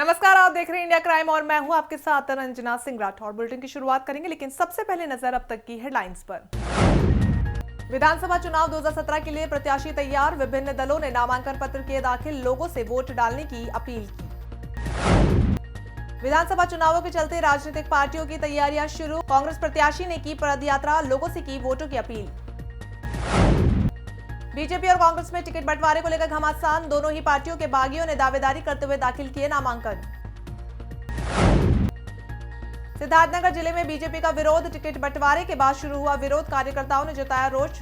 नमस्कार, आप देख रहे हैं इंडिया क्राइम और मैं हूं आपके साथ रंजना सिंह राठौर। बुलेटिन की शुरुआत करेंगे, लेकिन सबसे पहले नजर अब तक की हेडलाइंस पर। विधानसभा चुनाव 2017 के लिए प्रत्याशी तैयार, विभिन्न दलों ने नामांकन पत्र किए दाखिल, लोगों से वोट डालने की अपील की। विधानसभा चुनावों के चलते राजनीतिक पार्टियों की तैयारियां शुरू, कांग्रेस प्रत्याशी ने की पदयात्रा, लोगों से की वोटों की अपील। बीजेपी और कांग्रेस में टिकट बंटवारे को लेकर घमासान, दोनों ही पार्टियों के बागियों ने दावेदारी करते हुए दाखिल किए नामांकन। सिद्धार्थनगर जिले में बीजेपी का विरोध, टिकट बंटवारे के बाद शुरू हुआ विरोध, कार्यकर्ताओं ने जताया रोष।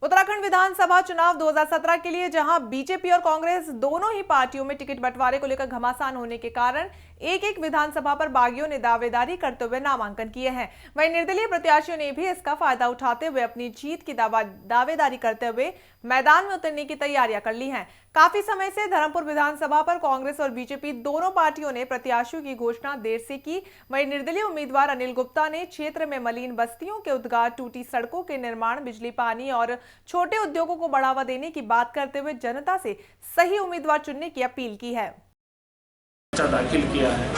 उत्तराखंड विधानसभा चुनाव 2017 के लिए जहां बीजेपी और कांग्रेस दोनों ही पार्टियों में टिकट बंटवारे को लेकर घमासान होने के कारण एक एक विधानसभा पर बागियों ने दावेदारी करते हुए नामांकन किए हैं। वहीं निर्दलीय प्रत्याशियों ने भी इसका फायदा उठाते हुए अपनी जीत की दावेदारी करते हुए मैदान में उतरने की तैयारियां कर ली हैं। काफी समय से धर्मपुर विधानसभा पर कांग्रेस और बीजेपी दोनों पार्टियों ने प्रत्याशियों की घोषणा देर से की। वहीं निर्दलीय उम्मीदवार अनिल गुप्ता ने क्षेत्र में मलिन बस्तियों के उद्धार, टूटी सड़कों के निर्माण, बिजली, पानी और छोटे उद्योगों को बढ़ावा देने की बात करते हुए जनता से सही उम्मीदवार चुनने की अपील की है। दाखिल किया है।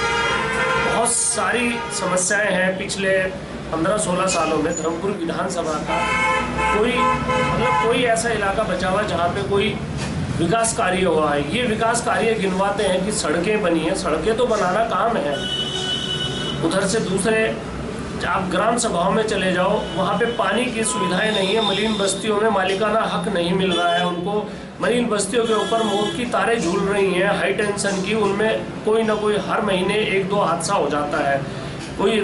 बहुत सारी समस्याएं हैं पिछले 15-16 सालों में। धर्मपुर विधानसभा का कोई ऐसा इलाका बचा हुआ जहाँ पे कोई विकास कार्य हुआ है। ये विकास कार्य गिनवाते हैं कि सड़कें बनी हैं, सड़कें तो बनाना काम है। उधर से दूसरे आप ग्राम सभाओं में चले जाओ, वहाँ पे पानी की सुविधाएं नहीं है। मलिन बस्तियों में मालिकाना हक नहीं मिल रहा है उनको। मलिन बस्तियों के ऊपर मौत की तारें झूल रही हैं, हाई टेंशन की। उनमें कोई ना कोई हर महीने 1-2 हादसा हो जाता है। कोई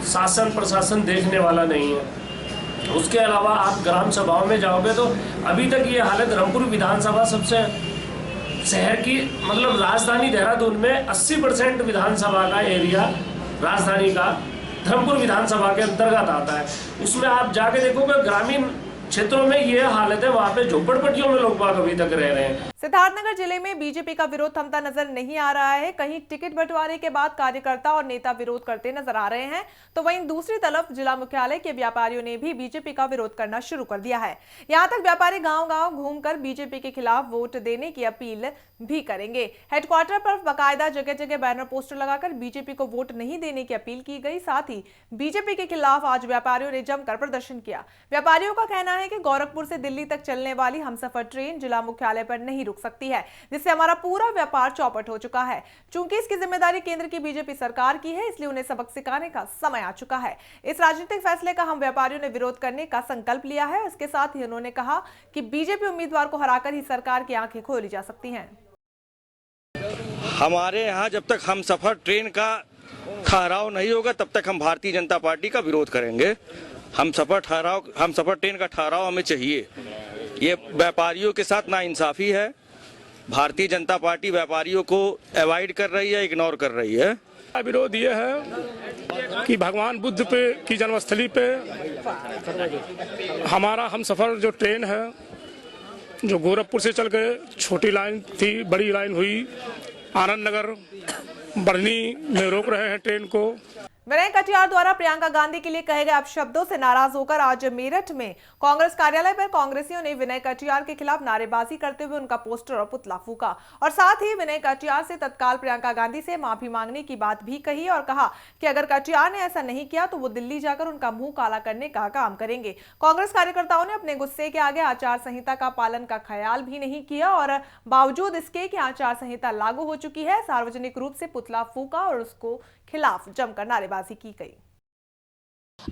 शासन प्रशासन देखने वाला नहीं है। उसके अलावा आप ग्राम सभाओं में जाओगे तो अभी तक ये हालत, धर्मपुर विधानसभा सबसे शहर की मतलब राजधानी देहरादून में 80% विधानसभा का एरिया राजधानी का धर्मपुर विधानसभा के अंतर्गत आता है। उसमें आप जाके देखोगे ग्रामीण क्षेत्रों में ये हालत है, वहाँ पे झोपड़पट्टियों में लोग बाग अभी तक रह रहे हैं। सिद्धार्थनगर जिले में बीजेपी का विरोध थमता नजर नहीं आ रहा है। कहीं टिकट बंटवारे के बाद कार्यकर्ता और नेता विरोध करते नजर आ रहे हैं, तो वहीं दूसरी तरफ जिला मुख्यालय के व्यापारियों ने भी बीजेपी का विरोध करना शुरू कर दिया है। यहां तक व्यापारी गांव-गांव घूमकर बीजेपी के खिलाफ वोट देने की अपील भी करेंगे। हेडक्वार्टर पर बाकायदा जगह जगह बैनर पोस्टर लगाकर बीजेपी को वोट नहीं देने की अपील की गई। साथ ही बीजेपी के खिलाफ आज व्यापारियों ने जमकर प्रदर्शन किया। व्यापारियों का कहना है कि गोरखपुर से दिल्ली तक चलने वाली हमसफर ट्रेन जिला मुख्यालय पर नहीं रुक सकती है, जिससे हमारा पूरा व्यापार चौपट हो चुका है। चूंकि इसकी जिम्मेदारी केंद्र की बीजेपी सरकार की है, इसलिए उन्हें सबक सिखाने का समय आ चुका है। इस राजनीतिक फैसले का हम व्यापारियों ने विरोध करने का संकल्प लिया है। इसके साथ ही उन्होंने कहा कि बीजेपी उम्मीदवार को हराकर ही सरकार की आंखें खोली जा सकती हैं। हमारे यहाँ जब तक हमसफर ट्रेन का ठहराव नहीं होगा तब तक हम भारतीय जनता पार्टी का विरोध करेंगे। हमसफर ट्रेन का ठहराव हमें चाहिए। ये व्यापारियों के साथ नाइंसाफी है। भारतीय जनता पार्टी व्यापारियों को अवॉइड कर रही है, इग्नोर कर रही है। विरोध ये है कि भगवान बुद्ध की जन्मस्थली पे हमारा हमसफर जो ट्रेन है, जो गोरखपुर से चल के छोटी लाइन थी, बड़ी लाइन हुई, आनंद नगर बढ़नी में रोक रहे हैं ट्रेन को। विनय कटियार द्वारा प्रियंका गांधी के लिए कहे गए अपशब्दों से नाराज होकर आज मेरठ में कांग्रेस कार्यालय पर कांग्रेसियों ने विनय कटियार के खिलाफ नारेबाजी करते हुए उनका पोस्टर और पुतला फूका और साथ ही विनय कटियार से तत्काल प्रियंका गांधी से माफी मांगने की बात भी कही और कहा कि अगर कटियार ने ऐसा नहीं किया तो वो दिल्ली जाकर उनका मुंह काला करने का काम करेंगे। कांग्रेस कार्यकर्ताओं ने अपने गुस्से के आगे आचार संहिता का पालन का ख्याल भी नहीं किया और बावजूद इसके कि आचार संहिता लागू हो चुकी है, सार्वजनिक रूप से पुतला फूका और उसको खिलाफ जमकर नारेबाजी की गई।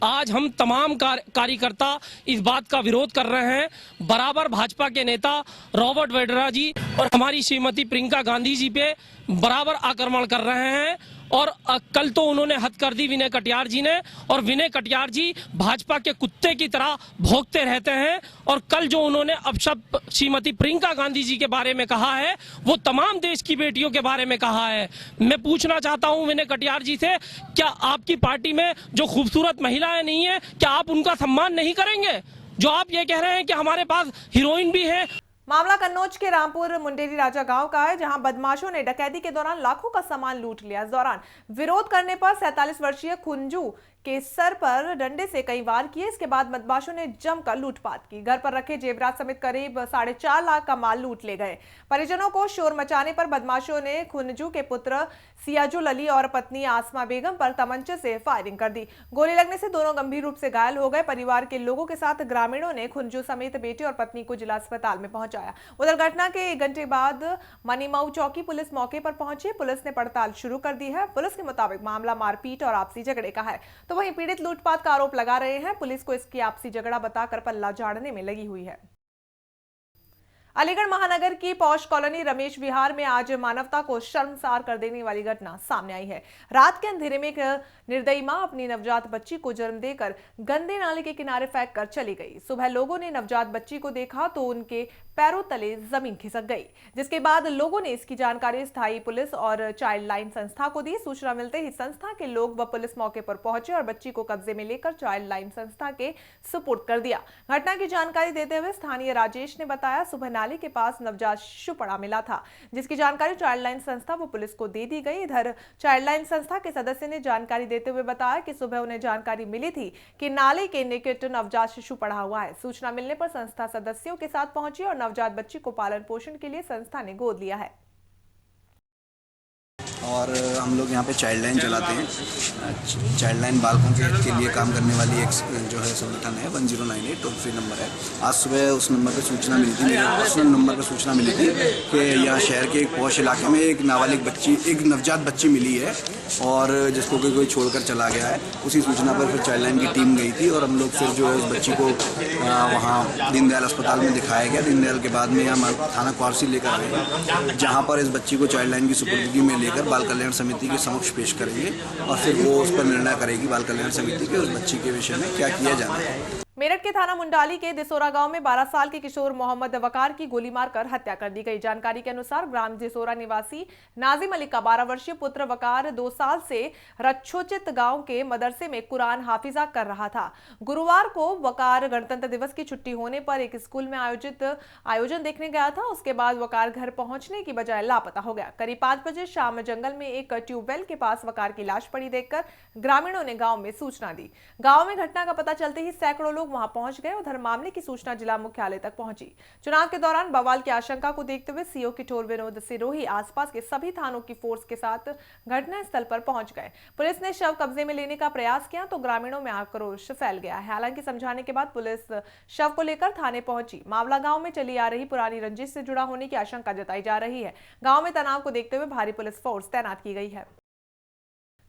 आज हम तमाम कार्यकर्ता इस बात का विरोध कर रहे हैं। बराबर भाजपा के नेता रॉबर्ट वड्रा जी और हमारी श्रीमती प्रियंका गांधी जी पे बराबर आक्रमण कर रहे हैं और कल तो उन्होंने हद कर दी विनय कटियार जी ने, और विनय कटियार जी भाजपा के कुत्ते की तरह भौंकते रहते हैं। और कल जो उन्होंने अपशब्द श्रीमती प्रियंका गांधी जी के बारे में कहा है वो तमाम देश की बेटियों के बारे में कहा है। मैं पूछना चाहता हूं विनय कटियार जी से, क्या आपकी पार्टी में जो खूबसूरत महिलाएं नहीं है, क्या आप उनका सम्मान नहीं करेंगे? जो आप ये कह रहे हैं कि हमारे पास हीरोइन भी है। मामला कन्नौज के रामपुर मुंडेरी राजा गांव का है, जहां बदमाशों ने डकैती के दौरान लाखों का सामान लूट लिया। इस दौरान विरोध करने पर 47 वर्षीय खुंजू के सर पर डंडे से कई वार किए। इसके बाद बदमाशों ने जमकर लूटपाट की। घर पर रखे जेवरात समेत करीब 4.5 लाख का माल लूट ले गए। परिजनों को शोर मचाने पर बदमाशों ने खुनजू के पुत्र सियाजुल अली और पत्नी आसमा बेगम पर तमंचे से फायरिंग कर दी। गोली लगने से दोनों गंभीर रूप से घायल हो गए। परिवार के लोगों के साथ ग्रामीणों ने खुनजू समेत बेटे और पत्नी को जिला अस्पताल में पहुंचाया। उधर घटना के 1 घंटे बाद मनीमाऊ चौकी पुलिस मौके पर पहुंची। पुलिस ने पड़ताल शुरू कर दी है। पुलिस के मुताबिक मामला मारपीट और आपसी झगड़े का है, तो वहीं पीड़ित लूटपाट का आरोप लगा रहे हैं। पुलिस को इसकी आपसी झगड़ा बताकर पल्ला झाड़ने में लगी हुई है। अलीगढ़ महानगर की पौष कॉलोनी रमेश विहार में आज मानवता को शर्मसार कर देने वाली घटना सामने आई है। रात के अंधेरे में एक निर्दयी मां अपनी नवजात बच्ची को जन्म देकर गंदे नाले के किनारे फेंक कर चली गई। सुबह लोगों ने नवजात बच्ची को देखा तो उनके पैरों तले जमीन खिसक गई, जिसके बाद लोगों ने इसकी जानकारी स्थायी पुलिस और चाइल्ड लाइन संस्था को दी। सूचना मिलते ही संस्था के लोग व पुलिस मौके पर पहुंचे और बच्ची को कब्जे में लेकर चाइल्ड लाइन संस्था के सुपुर्द कर दिया। घटना की जानकारी देते हुए स्थानीय राजेश ने बताया, सुबह नाले के पास नवजात शिशु पड़ा मिला था, जिसकी जानकारी चाइल्ड लाइन संस्था व पुलिस को दे दी गई। इधर चाइल्ड लाइन संस्था के सदस्य ने जानकारी देते हुए बताया कि सुबह उन्हें जानकारी मिली थी कि नाले के निकट नवजात शिशु पड़ा हुआ है। सूचना मिलने पर संस्था सदस्यों के साथ पहुंची और नवजात बच्ची को पालन पोषण के लिए संस्था ने गोद लिया है। और हम लोग यहाँ पे चाइल्ड लाइन चलाते हैं। चाइल्ड लाइन बालकों के लिए काम करने वाली एक जो है संगठन है 1098 टोल फ्री नंबर है। आज सुबह उस नंबर पर सूचना मिली थी, मेरे पर्सनल नंबर पर सूचना मिली थी कि यहाँ शहर के एक पौष इलाके में एक नाबालिग बच्ची, एक नवजात बच्ची मिली है और जिसको कोई छोड़कर चला गया है। उसी सूचना पर फिर चाइल्ड लाइन की टीम गई थी और हम लोग फिर जो है उस बच्ची को वहाँ दीनदयाल अस्पताल में दिखाया गया। दीनदयाल के बाद में हम थाना क्वारसी लेकर आए, जहाँ पर इस बच्ची को चाइल्ड लाइन की सुपुर्दगी में लेकर बाल कल्याण समिति के समक्ष पेश करेंगे और फिर वो उस पर निर्णय करेगी बाल कल्याण समिति के उस बच्ची के विषय में क्या किया जाना है। मेरठ के थाना मुंडाली के दिसोरा गांव में 12 साल के किशोर मोहम्मद वकार की गोली मारकर हत्या कर दी गई। जानकारी के अनुसार ग्राम दिसोरा निवासी नाजिम अली का 12 वर्षीय पुत्र वकार 2 साल से रच्छोचित गांव के मदरसे में कुरान हाफिजा कर रहा था। गुरुवार को वकार गणतंत्र दिवस की छुट्टी होने पर एक स्कूल में आयोजन देखने गया था। उसके बाद वकार घर पहुंचने की बजाय लापता हो गया। करीब 5 बजे शाम जंगल में एक ट्यूबवेल के पास वकार की लाश पड़ी देखकर ग्रामीणों ने गाँव में सूचना दी। गाँव में घटना का पता चलते ही सैकड़ों लोग वहां पहुंच गए। उधर मामले की सूचना जिला मुख्यालय तक पहुंची। चुनाव के दौरान बवाल की आशंका को देखते हुए सीओ किठोर विनोद सिरोही आसपास के सभी थानों की फोर्स के साथ घटनास्थल पर पहुंच गए। पुलिस ने शव कब्जे में लेने का प्रयास किया तो ग्रामीणों में आक्रोश फैल गया। हालांकि समझाने के बाद पुलिस शव को लेकर थाने पहुंची। मामला गांव में चली आ रही पुरानी रंजिश से जुड़ा होने की आशंका जताई जा रही है। गांव में तनाव को देखते हुए भारी पुलिस फोर्स तैनात की गई है।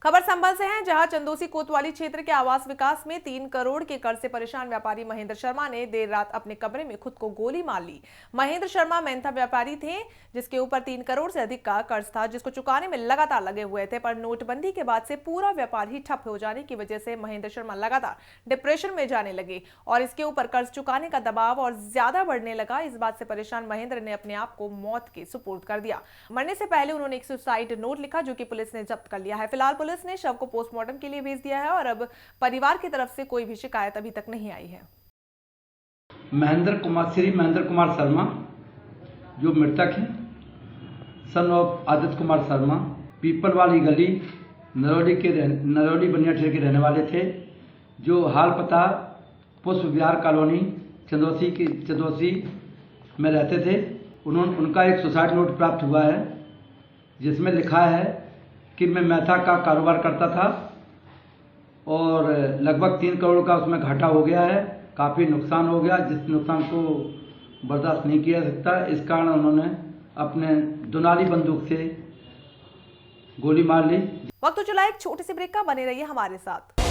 खबर संभल से है, जहां चंदोसी कोतवाली क्षेत्र के आवास विकास में 3 करोड़ के कर्ज से परेशान व्यापारी महेंद्र शर्मा ने देर रात अपने कमरे में खुद को गोली मार ली। महेंद्र शर्मा मेहनता व्यापारी थे जिसके ऊपर 3 करोड़ से अधिक का कर्ज था, जिसको चुकाने में लगातार लगे हुए थे। पर नोटबंदी के बाद से पूरा व्यापार ही ठप हो जाने की वजह से महेंद्र शर्मा लगातार डिप्रेशन में जाने लगे और इसके ऊपर कर्ज चुकाने का दबाव और ज्यादा बढ़ने लगा। इस बात से परेशान महेंद्र ने अपने आप को मौत के सुपुर्द कर दिया। मरने से पहले उन्होंने एक सुसाइड नोट लिखा, जो कि पुलिस ने जब्त कर लिया है। फिलहाल पुलिस ने शव को पोस्टमार्टम के लिए भेज दिया है और अब परिवार की तरफ से कोई भी शिकायत अभी तक नहीं आई है। श्री महेंद्र कुमार शर्मा जो मृतक हैं, son of Aditya Kumar Sharma, people वाली गली नरौली बनियाठेर के रहने वाले थे, जो हाल पता पुष्प विहार कॉलोनी चंदोसी में रहते थे। उनका एक सुसाइड नोट प्राप्त हुआ है जिसमें लिखा है कि मैं मैथा का कारोबार करता था और लगभग 3 करोड़ का उसमें घाटा हो गया है, काफ़ी नुकसान हो गया, जिस नुकसान को बर्दाश्त नहीं किया सकता। इस कारण उन्होंने अपने दुनाली बंदूक से गोली मार ली। वक्त तो चला एक छोटी सी ब्रेक का, बने रहिए हमारे साथ।